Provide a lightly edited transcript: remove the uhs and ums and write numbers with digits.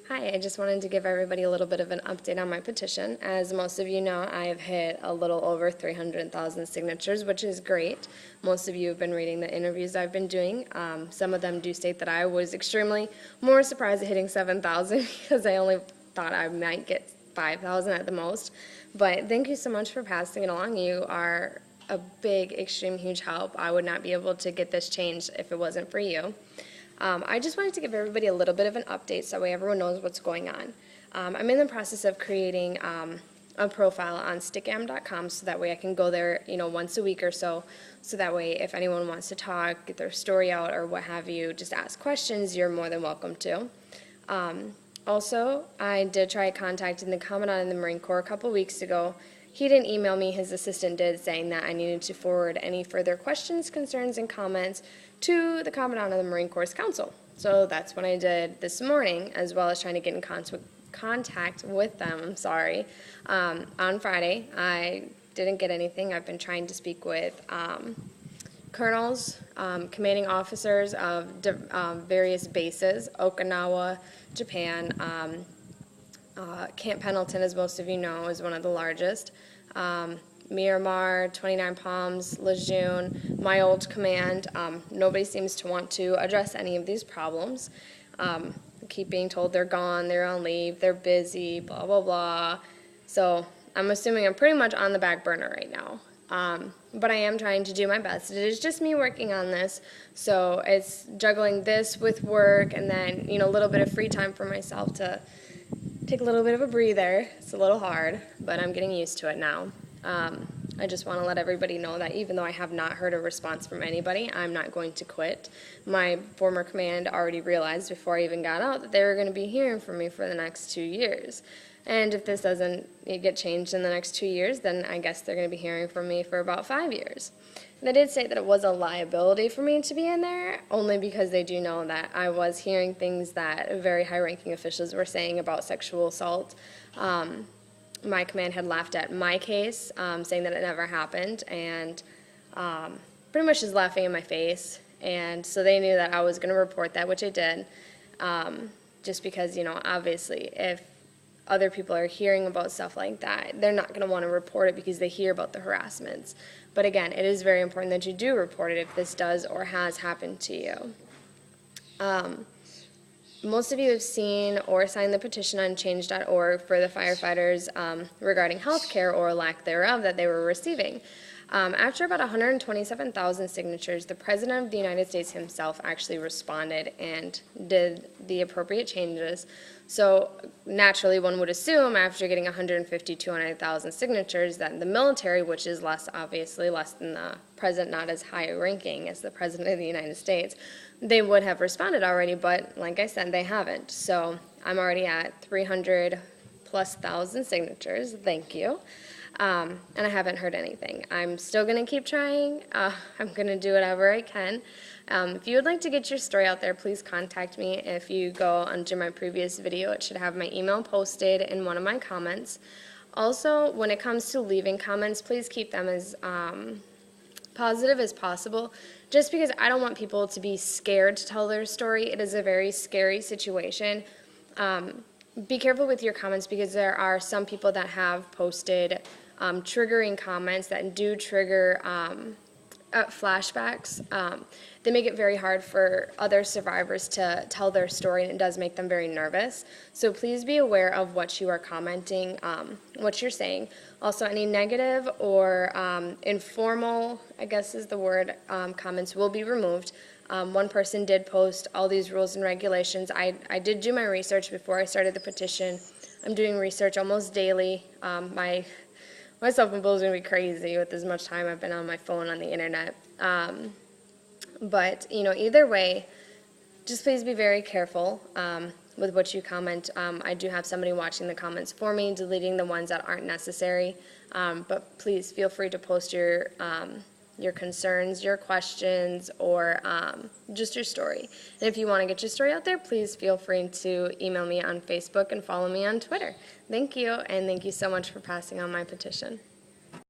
Hi, I just wanted to give everybody a little bit of an update on my petition. As most of you know, I have hit a little over 300,000 signatures, which is great. Most of you have been reading the interviews I've been doing. Some of them do state that I was extremely more surprised at hitting 7,000 because I only thought I might get 5,000 at the most. But thank you so much for passing it along. You are a big, extreme, huge help. I would not be able to get this changed if it wasn't for you. I just wanted to give everybody a little bit of an update so that way everyone knows what's going on. I'm in the process of creating a profile on stickam.com so that way I can go there, once a week or so that way if anyone wants to talk, get their story out or what have you, just ask questions, you're more than welcome to. Also, I did try contacting the Commandant in the Marine Corps a couple weeks ago. He didn't email me, his assistant did, saying that I needed to forward any further questions, concerns, and comments to the Commandant of the Marine Corps Council. So that's what I did this morning, as well as trying to get in contact with them, on Friday. I didn't get anything. I've been trying to speak with colonels, commanding officers of various bases, Okinawa, Japan, Camp Pendleton, as most of you know, is one of the largest. Miramar, 29 Palms, Lejeune, my old command. Nobody seems to want to address any of these problems. Keep being told they're gone, they're on leave, they're busy, blah, blah, blah. So I'm assuming I'm pretty much on the back burner right now. But I am trying to do my best. It is just me working on this, so it's juggling this with work and then, a little bit of free time for myself to take a little bit of a breather. It's a little hard, but I'm getting used to it now. I just want to let everybody know that even though I have not heard a response from anybody, I'm not going to quit. My former command already realized before I even got out that they were going to be hearing from me for the next 2 years. And if this doesn't get changed in the next 2 years, then I guess they're going to be hearing from me for about 5 years. They did say that it was a liability for me to be in there, only because they do know that I was hearing things that very high-ranking officials were saying about sexual assault. My command had laughed at my case, saying that it never happened, and pretty much just laughing in my face. And so they knew that I was going to report that, which I did, just because, obviously, if other people are hearing about stuff like that, they're not going to want to report it because they hear about the harassments. But again, it is very important that you do report it if this does or has happened to you. Most of you have seen or signed the petition on change.org for the firefighters regarding health care or lack thereof that they were receiving. After about 127,000 signatures, the President of the United States himself actually responded and did the appropriate changes. So naturally, one would assume after getting 150, 200,000 signatures that the military, which is obviously less than the President, not as high ranking as the President of the United States, they would have responded already, but like I said, they haven't. So I'm already at 300 plus thousand signatures, thank you. And I haven't heard anything. I'm still going to keep trying. I'm going to do whatever I can. If you would like to get your story out there, please contact me. If you go under my previous video, it should have my email posted in one of my comments. Also, when it comes to leaving comments, please keep them as positive as possible, just because I don't want people to be scared to tell their story. It is a very scary situation. Be careful with your comments because there are some people that have posted triggering comments that do trigger flashbacks. They make it very hard for other survivors to tell their story, and it does make them very nervous. So please be aware of what you are commenting, what you're saying. Also, any negative or informal, I guess is the word, comments will be removed. One person did post all these rules and regulations. I did do my research before I started the petition. I'm doing research almost daily. My self-imposed is going to be crazy with as much time I've been on my phone on the internet. But, either way, just please be very careful with what you comment. I do have somebody watching the comments for me, deleting the ones that aren't necessary. But please feel free to post your concerns, your questions, or just your story. And if you want to get your story out there, please feel free to email me on Facebook and follow me on Twitter. Thank you, and thank you so much for passing on my petition.